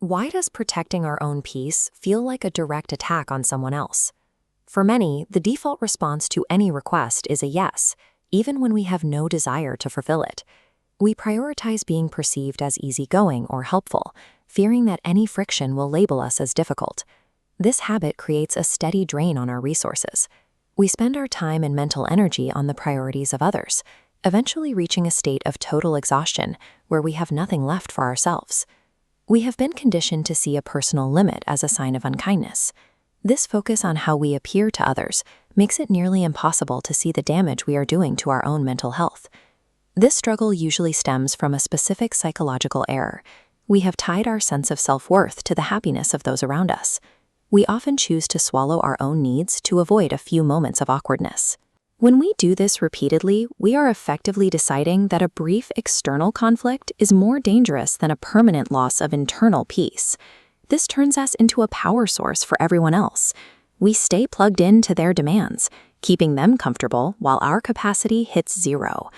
Why does protecting our own peace feel like a direct attack on someone else? For many, the default response to any request is a yes, even when we have no desire to fulfill it. We prioritize being perceived as easygoing or helpful, fearing that any friction will label us as difficult. This habit creates a steady drain on our resources. We spend our time and mental energy on the priorities of others, eventually reaching a state of total exhaustion where we have nothing left for ourselves. We have been conditioned to see a personal limit as a sign of unkindness. This focus on how we appear to others makes it nearly impossible to see the damage we are doing to our own mental health. This struggle usually stems from a specific psychological error. We have tied our sense of self-worth to the happiness of those around us. We often choose to swallow our own needs to avoid a few moments of awkwardness. When we do this repeatedly, we are effectively deciding that a brief external conflict is more dangerous than a permanent loss of internal peace. This turns us into a power source for everyone else. We stay plugged into their demands, keeping them comfortable while our capacity hits zero.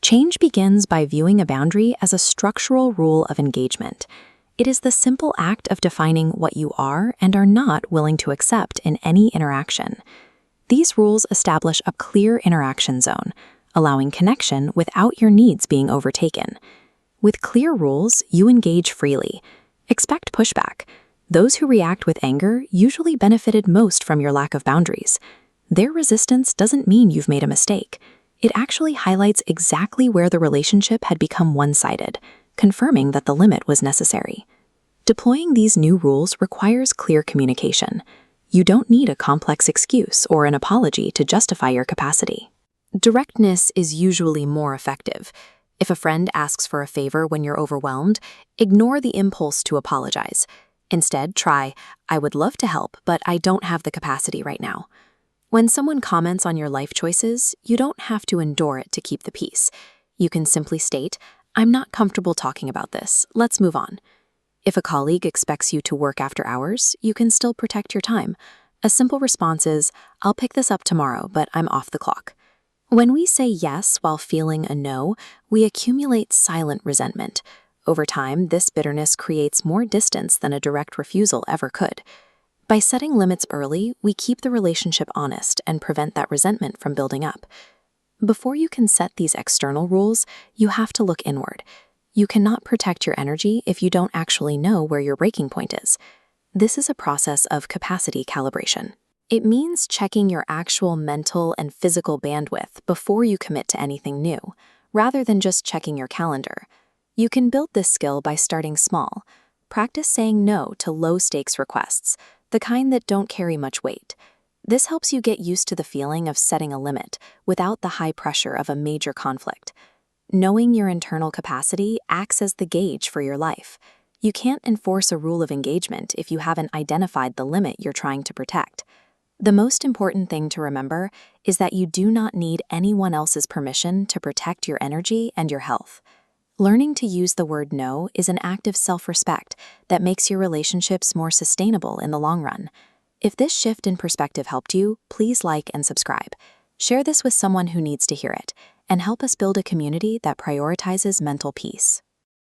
Change begins by viewing a boundary as a structural rule of engagement. It is the simple act of defining what you are and are not willing to accept in any interaction. These rules establish a clear interaction zone, allowing connection without your needs being overtaken. With clear rules, you engage freely. Expect pushback. Those who react with anger usually benefited most from your lack of boundaries. Their resistance doesn't mean you've made a mistake. It actually highlights exactly where the relationship had become one-sided, confirming that the limit was necessary. Deploying these new rules requires clear communication. You don't need a complex excuse or an apology to justify your capacity. Directness is usually more effective. If a friend asks for a favor when you're overwhelmed, ignore the impulse to apologize. Instead, try, "I would love to help, but I don't have the capacity right now." When someone comments on your life choices, you don't have to endure it to keep the peace. You can simply state, "I'm not comfortable talking about this. Let's move on." If a colleague expects you to work after hours, you can still protect your time. A simple response is, "I'll pick this up tomorrow, but I'm off the clock." When we say yes while feeling a no, we accumulate silent resentment. Over time, this bitterness creates more distance than a direct refusal ever could. By setting limits early, we keep the relationship honest and prevent that resentment from building up. Before you can set these external rules, you have to look inward. You cannot protect your energy if you don't actually know where your breaking point is. This is a process of capacity calibration. It means checking your actual mental and physical bandwidth before you commit to anything new, rather than just checking your calendar. You can build this skill by starting small. Practice saying no to low-stakes requests, the kind that don't carry much weight. This helps you get used to the feeling of setting a limit without the high pressure of a major conflict. Knowing your internal capacity acts as the gauge for your life. You can't enforce a rule of engagement if you haven't identified the limit you're trying to protect. The most important thing to remember is that you do not need anyone else's permission to protect your energy and your health. Learning to use the word no is an act of self-respect that makes your relationships more sustainable in the long run. If this shift in perspective helped you, please like and subscribe. Share this with someone who needs to hear it, and help us build a community that prioritizes mental peace.